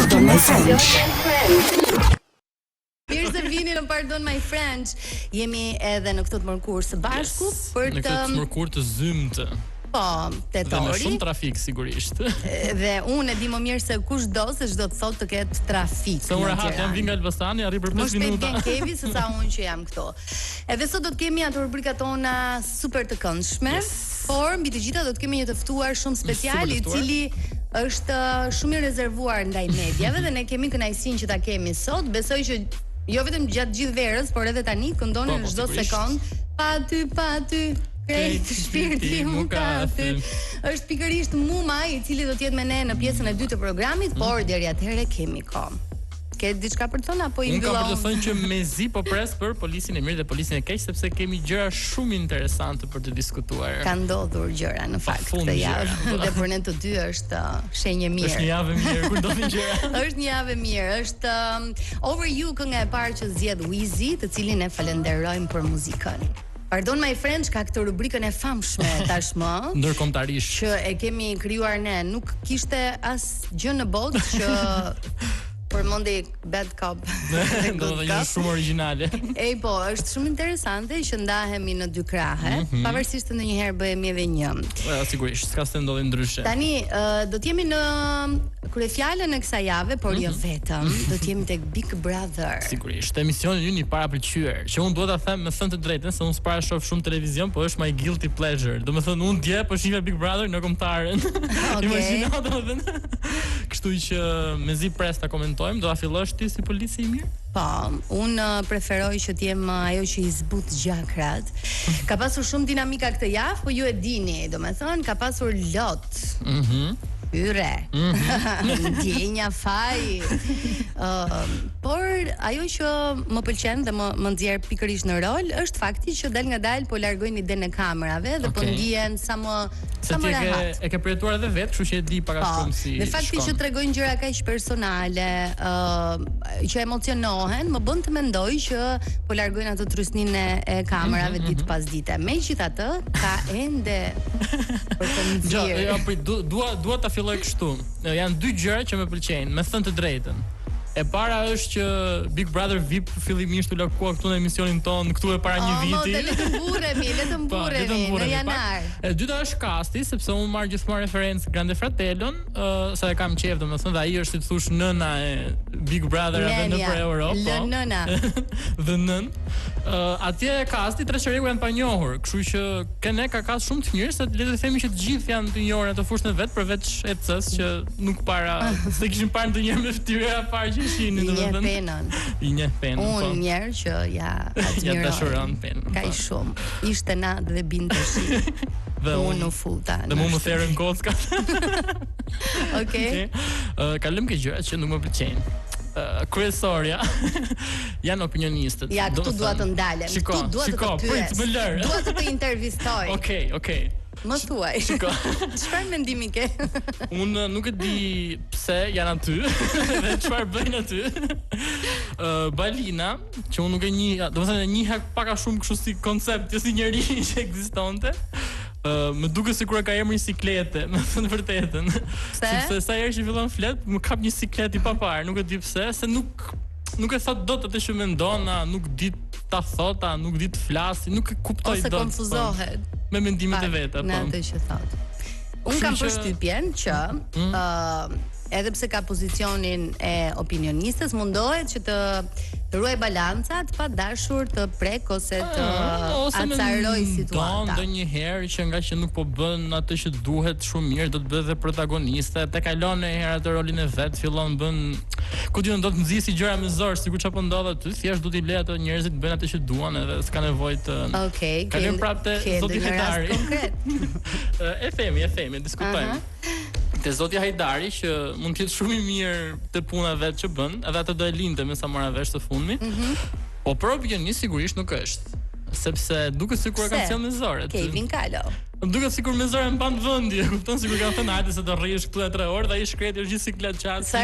Pardon my French. Mirë se vini në Pardon My French. Jemi edhe në këtë të mërkur së bashku për në këtë të mërkur të zymtë. Po, Dhe me tetori. shumë trafik sigurisht. Dhe unë e di më mirë se kushdo se çdo të thotë të ketë trafik. Se unë në rehat jam Tiranë. vinë nga Elbastani, arri për 5 Më shpejt minuta. vjen Kevi se sa unë që jam këto. Edhe sot do të kemi ato rubrikat tona super të këndshme, por mbi të gjitha do të kemi një të ftuar shumë special Super i të ftuar. cili është shumë i rezervuar ndaj mediave dhe ne kemi kënaqësinë që ta kemi sot. Besoj që jo vetëm gjatë gjithë verës, por edhe tani këndon Po, në çdo sigurisht. sekond. Pa ty, krejt shpirti mu ka ty. Është pikërisht Muma i cili do të jetë me ne në pjesën e dytë të programit, por deri atëherë kemi kohë. Ke diçka për të thënë apo i Unë kam për të mbyllon? thënë që mezi po pres për polisin e mirë dhe polisin e keq sepse kemi gjëra shumë interesante për të diskutuar. Ka ndodhur gjëra në fakt Pafund këtë gjëra, javë po. dhe për ne të dy është shenjë mirë. Është një javë e mirë kur ndodhin gjëra. Është një javë e mirë. Është Over You, kënga e parë që zgjedh Wheezy, të cilin e falenderojmë për muzikën. Pardon My French ka këtë rubrikën e famshme tashmë. Ndërkombëtarisht. Që e kemi krijuar ne, nuk kishte as gjë në botë që përmendi Bad Cop. Do të jetë shumë origjinale. Ej po, është shumë interesante që ndahemi në dy krahe, pavarësisht se ndonjëherë bëhemi edhe një. Sigurisht, s'ka se ndodhi ndryshe. Tani do të jemi në kryefjalën e kësaj jave, por jo vetëm, do të jemi tek Big Brother. Sigurisht, emisioni ynë i parapëlqyer, që unë duhet ta them me thënë të drejtën se unë s'para shoh shumë televizion, po është my guilty pleasure. Domethënë unë dje po shihja Big Brother në kombëtaren. Imagjino domethënë. Kështu që mezi pres ta komentojmë, do ta fillosh ti si polici i mirë? Po, unë preferoj që të jem ajo që i zbut gjakrat. Ka pasur shumë dinamika këtë javë, po ju e dini, domethënë ka pasur lot. Hyre. Ndjenja faj. Por ajo që më pëlqen dhe më nxjerr pikërisht në rol është fakti që dal ngadalë po largojnë idenë e kamerave dhe po ndihen sa më rehat. E ke përjetuar edhe vetë, kështu që e di pak a shumë si. Dhe fakti që tregojnë gjëra kaq personale, që emocionohen, më bën të mendoj që po largojnë ato trysninë e kamerave ditë pas dite. Megjithatë, ka ende për të nxjerrë. Jo, dua ta filloj kështu. Janë dy gjëra që më pëlqejnë, me thënë të drejtën. E para është që Big Brother VIP fillimisht u lakua këtu në emisionin ton këtu e para një viti. Le të mburremi në janar. E dyta është kasti, sepse unë marr gjithmonë referencë Grande Fratellon, sa e kam qejf domethënë, dhe ai është si të thosh nëna e Big Brother edhe nëpër Europë. Lë nëna. Dhe nën. Atje kasti tre çereku janë pa njohur, kështu që Kene ka kas shumë të mirë, se le të themi që të gjithë janë të njohur ato fushën vet përveç Ecës që nuk se kishin parë ndonjëherë me fytyrë parë që shihnin domethënë. I njeh penën. Unë njerë që ja admiroj. Ja dashuron penën. Kaq shumë. Ishte natë dhe binte shi. Dhe unë u futa. Dhe mu më therën kocka. Okej. Kalojmë ke gjërat që nuk më pëlqejnë. Kryesorja janë opinionistët. Ja, këtu dua të ndalem. Këtu dua të pyes. Dua të të intervistoj. Okej. Më thuaj. Çfarë mendimi ke? Unë nuk e di pse janë aty dhe çfarë bëjnë aty. Balina, që unë nuk e njeh, domethënë e njeh pak a shumë kështu si koncept, jo si njeri që ekzistonte. Më duket sikur ka emrin siklete, me thënë vërtetën. Sepse sa herë që fillon flet, më kap një siklet i papar, nuk e di pse, se nuk e thot dot atë që mendon, nuk di ta thota, nuk di të flasi, nuk e kuptoj dot. Ose konfuzohet me mendimet e veta, po. Në atë që thot. Unë kam përshtypjen që edhe pse ka pozicionin e opinionistës, mundohet që të ruaj balancat pa dashur të prek ose të acaroj situata. Ndonjëherë që nga që nuk po bën atë që duhet shumë mirë, do të bëhet dhe protagoniste, te kalon një herë atë rolin e vet, fillon bën ku diun do të nxjisi gjëra me zor, sikur çapo ndodh aty, thjesht do t'i lë ato njerëzit bëjnë atë që duan edhe s'ka nevojë të. Okej, kalojmë prapë te zoti Hajdari. E themi, diskutojmë. Te zoti Hajdari që mund të jetë shumë i mirë te puna vet që bën, edhe atë do e linte me sa mora vesh të fundmi. Po për opinionist sigurisht nuk është. Sepse duket sikur e kanë thënë me zor. Kevin Kalo. Duket sikur me zor e mban vendi, kupton, sikur kanë thënë hajde se do rrihesh këtu e 3 orë, dhe ai shkreti është gjithë siklet çat. Sa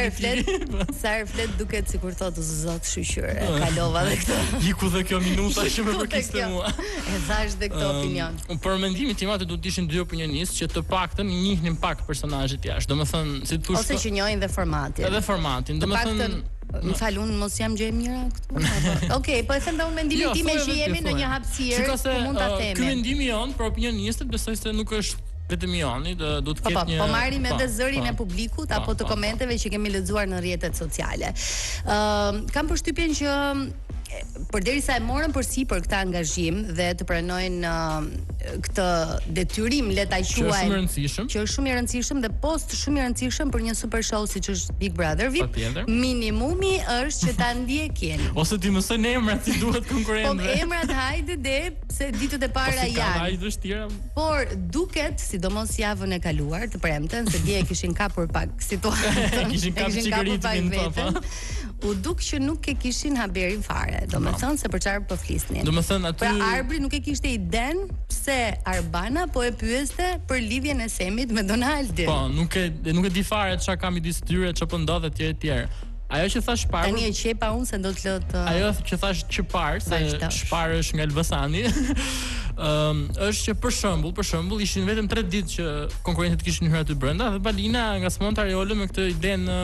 reflet duket sikur thotë zot shoqyre, kalova dhe këtë. Iku dhe kjo minuta që më përkiste mua. E thash dhe këtë opinion. Për mendimin tim atë duhet të ishin 2 opinionistë që të paktën njihnin pak personazhet jashtë. Domethënë, si thosh, ose që njohin dhe formatin. Edhe formatin, domethënë më falun, mos jam gjë e mira këtu. Okej, po e them unë mendimin tim që jemi në një hapësirë ku mund ta themi. Ky mendimi jon për opinionistët besoj se nuk është vetëm joni, do të ketë një. Po marrim edhe zërin e publikut apo të komenteve që kemi lexuar në rrjetet sociale. Kam përshtypjen që përderisa e morën përsipër këtë angazhim dhe të pranojnë këtë detyrim, le ta quajmë, që është shumë i rëndësishëm dhe post shumë i rëndësishëm për një super show siç është Big Brother VIP, minimumi është që ta ndjekin. Ose ti mësoj në emrat si duhet konkurrentëve. Po emrat hajde dhe se ditët e para janë. Por duket, sidomos javën e kaluar, të premten, se dje kishin kapur pak situatën. Kishin kapur pak vetën. U duk që nuk e kishin haberin fare. Do me thënë se për çfarë po flisnin. Do me thënë aty. Pra Arbri nuk e kishte iden pse Arbana po e pyeste për lidhjen e Semit me Donaldin. Po, nuk e di fare çfarë kam midis tyre, çfarë po ndodh etj. Ajo që thash parë. Tani e qepa unë se do të lë të. Ajo që thash që parë se Shpar është nga Elbasani. Është që për shembull ishin vetëm 3 ditë që konkurrentët kishin hyrë aty brenda dhe Balina nga smonta Ariole me këtë idenë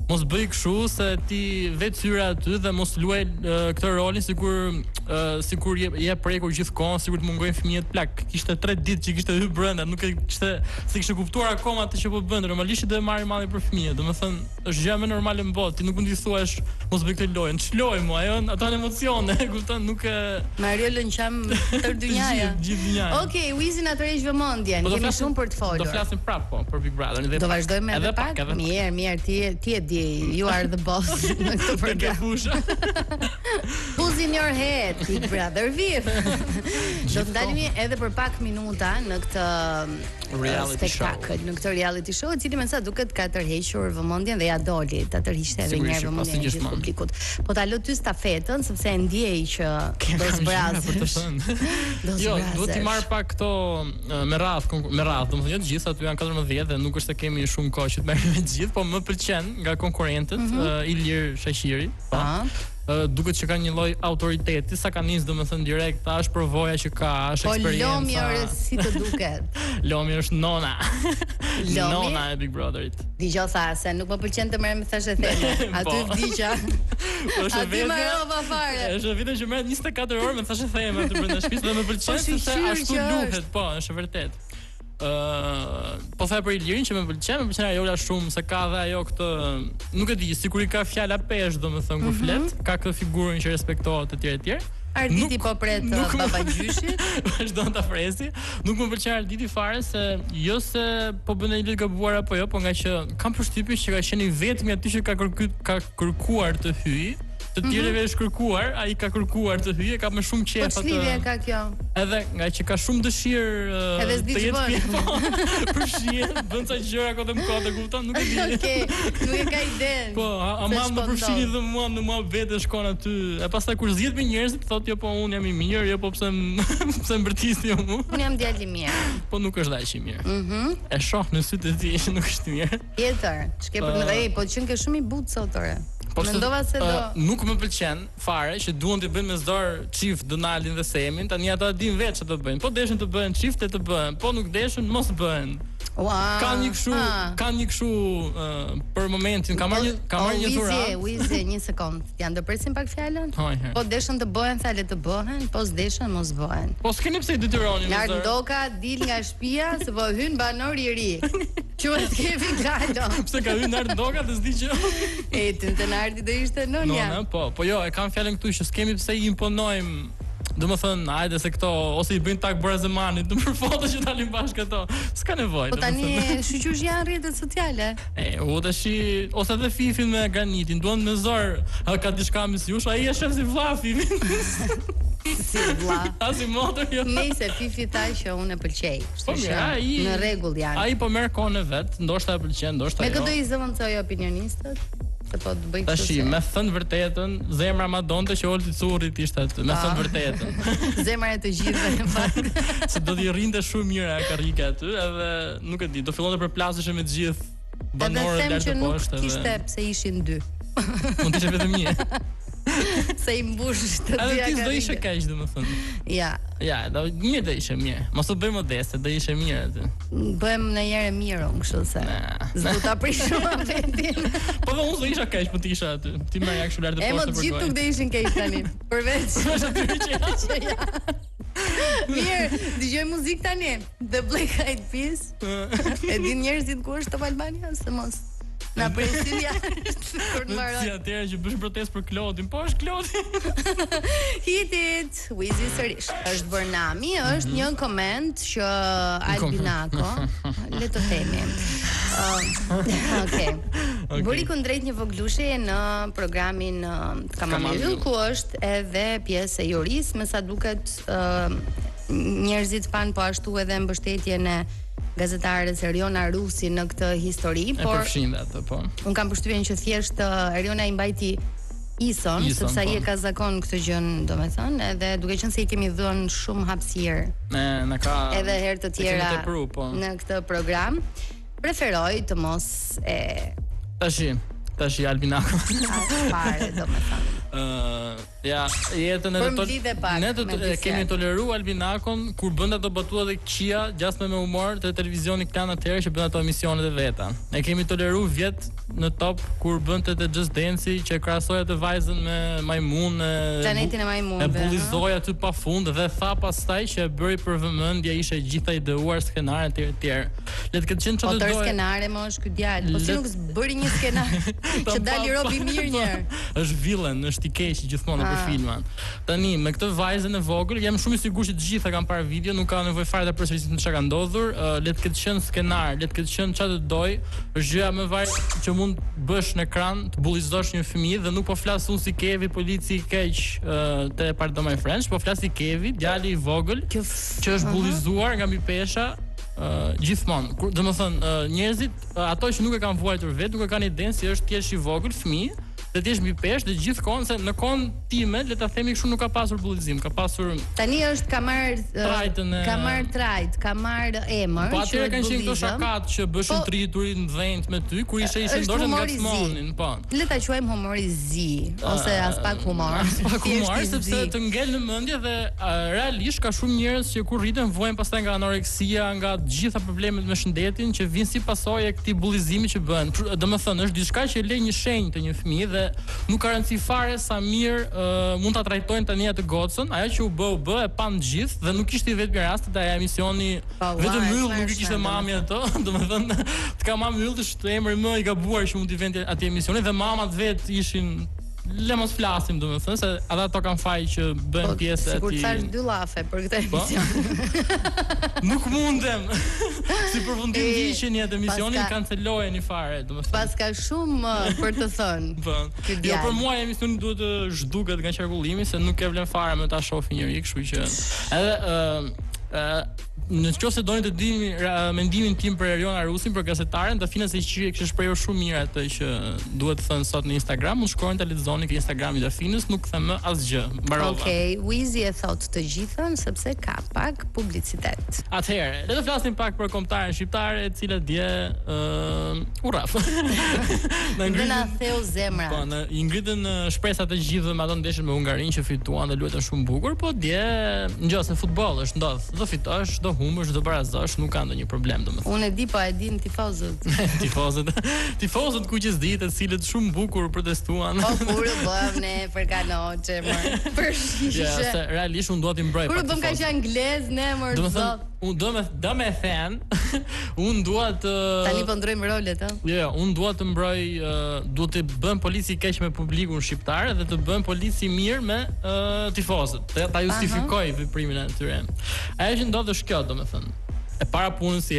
mos bëj kështu se ti vetë hyra aty dhe mos luaj këtë rolin sikur je prekur gjithkohon, sikur të mungojnë fëmijët plak. Kishte 3 ditë që kishte hyrë brenda, nuk e kishte kuptuar akoma atë që po bën. Normalisht do e marrin malli për fëmijët. Domethënë, është gjë më normale në botë. Ti nuk mund të thuash mos bëj këtë lojën. Ç'loj mua, ajo ato emocione, kupton, nuk e Mariolën qam tër dynjaja. Gjithë dynjaja. Okej, Wizin atëherë vëmendjen. Kemi shumë për të folur. Do flasim prapë për Big Brother. Do vazhdojmë edhe pak. Mirë, ti e di, you are the boss në këtë program. Who's in your head, Big Brother VIP. Do të ndalemi edhe për pak minuta në këtë spektakël, në këtë reality show, i cili më sa duket ka tërhequr vëmendjen dhe ja doli, ta tërhiqte edhe një herë vëmendjen e gjithë publikut. Po ta lë ty stafetën sepse e ndjej që do zbrazësh. Jo, duhet të marr pak këto me radhë, domethënë jo të gjithë aty janë 14 dhe nuk është se kemi shumë kohë që të merrem me të gjithë, po më pëlqen nga konkurrentët Ilir Shaqiri. Duket që ka një lloj autoriteti, sa ka nis domethënë direkt, është përvoja që ka, është eksperiencë. Po Lomi është si të duket. Lomi është nona. Nona e Big Brotherit. Dgjoj sa se nuk më pëlqen të merrem me thashë theme. Aty vdiqja. Është vetë. Aty marrova fare. Është vetë që merret 24 orë me thashë theme aty brenda shtëpisë dhe më pëlqen se ashtu duhet, po, është vërtet. Po thaj për Ilirin që më pëlqen Ajola shumë se ka dhe ajo këtë, nuk e di, sikur I ka fjala pesh, domethënë kur flet, ka këtë figurën që respektohet etj. Arditi po pret babagjyshit. Vazhdon ta fresi. Nuk më pëlqen Arditi fare se jo se po bën një gabuar apo jo, po nga që kam përshtypjen që ka qenë vetëm aty që ka kërkuar të hyjë. Të tjerëve është kërkuar, ai ka kërkuar të hyjë, ka më shumë qejf atë. Po ç'lidhje ka kjo? Edhe nga që ka shumë dëshirë të jetë për shihet, bën ca gjëra kodë, kupton, nuk e di. Okej, nuk e ka idenë. Po, ama më përfshini dhe mua vetë shkon aty. E pastaj kur zgjedh me njerëz, thotë jo po unë jam I mirë, jo po pse mbërtisni mua. Unë jam djalë I mirë. Po nuk është aq I mirë. E shoh në sytë e tij që nuk është I mirë. Tjetër, ç'ke për më po qen ke shumë I butë sot ore. Po mendova se nuk më pëlqen fare që duan të bëjnë me zor çift Donaldin dhe Semin, tani ata din vetë ç'do bëjnë. Po deshin të bëhen çifte të bëhen, po nuk deshin mos bëhen. Kanë një kështu për momentin, ka marrë një dhuratë. Wizi, një sekond. Ja ndërpresim pak fjalën? Po deshin të bëhen, thalë të bëhen, po s'deshin mos bëhen. Po s'keni pse I detyroni me zor. Ndoka dil nga shtëpia se po hyn banor I ri. Quhet Kevin Kalo. Pse ka hyn Ndoka dhe s'di që. Të Nardi do ishte nonja. Po jo, e kam fjalën këtu që s'kemi pse I imponojmë. Domethënë, hajde se këto ose I bëjnë tak Brazemanit për foto që dalin bashkë ato. S'ka nevojë. Po tani shqyqysh janë rrjetet sociale. Ose edhe Fifin me Granitin, duan me zor, ka diçka me si ai është shef si vlla Fifin. Si vlla. Asi motor jo. Nëse Fifi tha që unë e pëlqej. Po në rregull janë. Ai po merr kohën e vet, ndoshta e pëlqen, ndoshta jo. Me këtë do I zëvendësoj opinionistët. Se po të bëj kështu. Tashi, me thënë vërtetën, zemra ma donte që Olti Currit ishte aty, me thënë vërtetën. Zemra e të gjithëve në fakt. Se do t'i rrinte shumë mirë karrika aty, edhe nuk e di, do fillonte përplaseshe me të gjithë banorët lart të poshtë. Edhe them që nuk kishte pse ishin dy. Mund të ishte vetëm një. Se i mbush të dyja. Edhe ti s'do ishe keq, domethënë. Ja. Ja, do mirë do ishe mirë. Mos u bëj modeste, do ishe mirë aty. Bëhem në herë mirë kështu se. S'do ta prish shumë vetin. Po dhe unë s'do isha keq po ti isha aty. Ti më ja kështu lart të poshtë për gojë. Të gjithë nuk do ishin keq tani. Përveç atyre që mirë, dëgjoj muzikë tani. The Black Eyed Peas. E din njerëzit ku është Top Albania se mos na presin jashtë kur të mbaroj. Si atëherë që bësh protestë për Klodin, po është Klodi. Hit it, Wizi sërish. Është Bërnami, është një koment që Albinako, le të themi. Okej. Bëri kundrejt një voglushe në programin Kamamil, ku është edhe pjesë e juris, me sa duket njerëzit pan po ashtu edhe mbështetjen e gazetares Eriona Rusi në këtë histori, por përfshin atë, po. Un kam përshtypjen që thjesht Eriona i mbajti Ison sepse ai e ka zakon këtë gjën, domethënë, edhe duke qenë se i kemi dhënë shumë hapësirë. Na ka edhe herë të tjera në këtë program, preferoj të mos e Tashi Albinako. Fare, domethënë. Ja, jetën e kemi toleru Albinakon kur bën ato batuta dhe këqija gjasme me humor te televizioni Klan atëherë që bën ato emisionet e veta. Ne kemi toleru vjet në Top kur bënte te Just Dance që krahasoi atë vajzën me majmun, planetin e majmunëve. E bullizoi aty pafund dhe tha pastaj që e bëri për vëmendje, ishte gjithaj dëuar skenare etj. Le të ketë qenë çfarë do. Po skenare më është ky djalë. Po si nuk bëri një skenar që dali robi mirë një herë. Është villen, është i keq gjithmonë për filmin. Tani me këtë vajzën e vogël, jam shumë i sigurt që të gjitha kanë parë video, nuk ka nevojë fare ta përsërisim çka ka ndodhur. Le të ketë qenë skenar, le të ketë qenë çfarë të doj, është gjëja më e vërtetë që mund bësh në ekran, të bullizosh një fëmijë dhe nuk po flas unë si Kevi, polici i keq te Pardon My Friends, po flas si Kevi, djali i vogël që është bullizuar nga mbi pesha. Gjithmonë, domethënë njerëzit, ato që nuk e kanë vuajtur vetë, nuk e kanë idenë si është ti je i vogël fëmijë, dhe ti je mbi peshë dhe gjithkohon se në kohën time, le ta themi kështu, nuk ka pasur bullizim, ka pasur. Tani është ka marr trajt, ka marr emër. Po atëherë kanë qenë këto shakat që bëshin triturin dhënjt me ty, kur ishe ndoshta ngacmonin, po. Le ta quajmë humorizi ose as pak humor. Pak humor sepse të ngel në mendje dhe realisht ka shumë njerëz që kur rriten vuajnë pastaj nga anoreksia, nga të gjitha problemet me shëndetin që vijnë si pasojë e këtij bullizimi që bën. Domethënë është diçka që lë një shenjë të një fëmijë dhe nuk ka rëndësi fare sa mirë mund ta trajtojnë tani atë gocën, ajo që u bë e pan gjithë dhe nuk ishte i vetmi rasti te ai emisioni vetëm yll nuk i kishte mami ato, domethënë të ka mami yll është emri më i gabuar që mund t'i vente atij emisioni dhe mamat vet ishin le mos flasim domethënë se ata ato kanë faj që bën pjesë e atij. Sigur thash 2 llafe për këtë emision. Nuk mundem. Si përfundim hiqeni atë emisionin, cancelojeni fare, domethënë. Pas ka shumë për të thënë. Po. Jo për mua emisioni duhet të zhduket nga qarkullimi se nuk e vlen fare me ta shohë njëri, kështu që edhe në qoftë se doni të dini mendimin tim për Eriona Rusin, për gazetaren, Dafina Seqiri kishte shprehur shumë mirë atë që duhet të thënë sot në Instagram, mund shkruani ta lexoni ke Instagrami i Dafinës, nuk them më asgjë. Mbarova. Okej, Wizi e thot të gjithën sepse ka pak publicitet. Atëherë, le të flasim pak për kombëtaren shqiptare, e cila dje urraf. Na theu zemra. Po, i ngritën shpresat e gjithëve me ato ndeshjen me Hungarinë që fituan dhe luajtën shumë bukur, po dje ngjose futboll është ndodh. Do fitosh, do humbësh, do barazosh, nuk ka ndonjë problem domethënë. Unë e di, po e din tifozët. Tifozët kuqes ditë, të cilët shumë bukur protestuan. Po kur u bëm ne për kanoçe, për shishe. Ja, se realisht unë dua t'i mbroj. Kur u bëm kaq anglez ne më zot. Unë do me thënë, unë dua të tani po ndrojmë rolet, ë. Jo, unë dua të mbroj, duhet të bëm polici keq me publikun shqiptar dhe të bëm polici mirë me tifozët. Ta justifikoj veprimin e tyre. Ajo që ndodh është kjo, domethënë. E para punës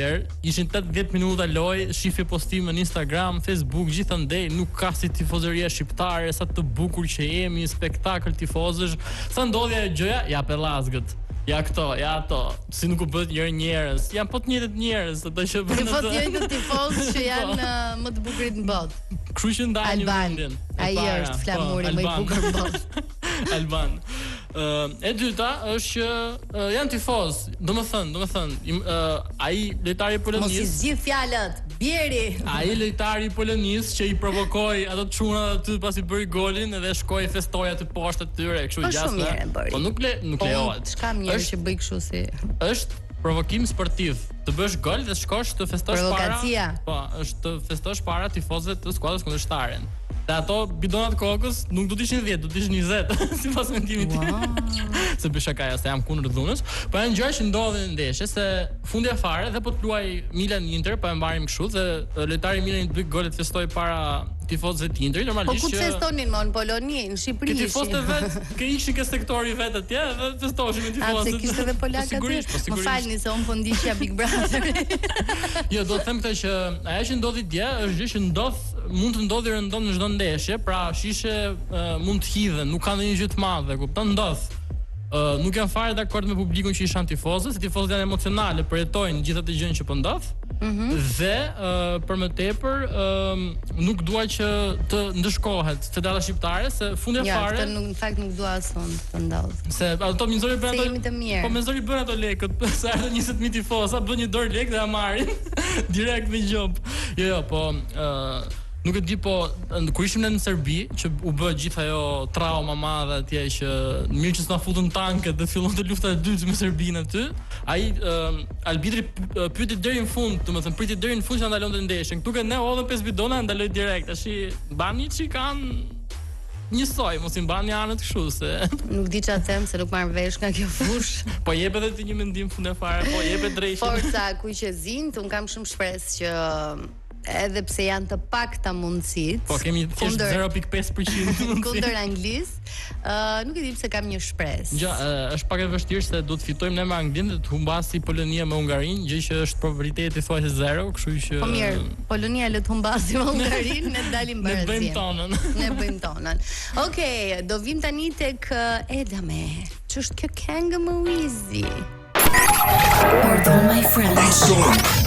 ishin 8-10 minuta lojë, shifje postime në Instagram, Facebook, gjithandej nuk ka si tifozëria shqiptare, sa të bukur që jemi, spektakël tifozësh. Sa ndodhi ajo gjëja? Ja pellazgët. Ja këto, ja ato. Si nuk u bët njëri njerëz. Janë po të njëjtët njerëz, ato që bën Po të njëjtët tifozë që janë më të bukurit në botë. Kështu që ndajnë vendin. Ai është flamuri më i bukur në botë. Alban. E dyta është që janë tifoz. Domethënë, ai lojtari i Polonisë. Mos i zgjidh fjalët, Bieri. Ai lojtari i Polonisë që i provokoi ato çuna aty pasi bëri golin dhe shkoi festoi aty poshtë atyre, kështu gjastë. Po nuk lejohet. Çka mirë që bëj kështu si. Është provokim sportiv. Të bësh gol dhe shkosh të festosh para. Po, është të festosh para tifozëve të skuadrës kundërshtare. Dhe ato bidonat kokës nuk do të ishin 10, do të ishin 20, sipas mendimit tim. Se bëj shaka se jam kundër dhunës, po janë gjëra që ndodhin në ndeshje se fundja fare dhe po të luaj Milan Inter, po e mbarim kështu dhe lojtari i Milanit bëi gol të festoi para tifozëve të Interit, normalisht. Po ku festonin në Poloni, në Shqipëri? Tifozët vet, që ishin ke sektori vet atje dhe festoshin me tifozët. Se kishte edhe polak aty. Më falni se un po ndiqja Big Brother. Jo, do të them këtë që ajo që ndodhi dje është gjë që mund të ndodhi rëndom në çdo ndeshje, pra shishe mund të hidhen, nuk ka ndonjë gjë të madhe, kupton, ndodh. Nuk janë fare dakord me publikun që ishin tifozë, se tifozët janë emocionale, përjetojnë gjithë atë gjën që po ndodh. Dhe për më tepër nuk dua që të ndëshkohet federata shqiptare se fundja fare. Ja, në fakt nuk dua asun të ndodh. Se ato mizori bën ato. Po mizori bën ato lekët, sa erdhën 20.000 tifoza, bën një dorë lekë dhe ja marrin direkt me gjop. Jo, po nuk e di, po kur ishim në Serbi që u bë gjithë ajo trauma madhe atje që mirë që s'na futën tanket dhe fillonte lufta e dytë me Serbinë aty. Ai arbitri pyeti deri në fund, domethënë priti deri në fund që ndalonte ndeshjen. Ktu që ne hodhëm 5 bidona ndaloi direkt. Tash bani çikan njësoj, mos i mbani anët kështu se nuk di çfarë them se nuk marr vesh nga kjo fush. Po jep edhe ti një mendim fundë fare, po jep drejtë. Forca kuqezint, un kam shumë shpresë që edhe pse janë të pakta mundësit. Po kemi thjesht 0.5% kundër Anglisë. Nuk e di pse kam një shpresë. Ja, është pak e vështirë se do të fitojmë ne me Anglinë dhe të humbasi Polonia me Hungarinë, gjë që është probabiliteti thuajse 0, kështu që po mirë, Polonia le të humbasi me Hungarinë, ne dalim barazi. Ne bëjmë tonën. Ne bëjmë tonën. Okej, do vim tani tek Edame. Ç'është kjo këngë më easy? Pardon my friend.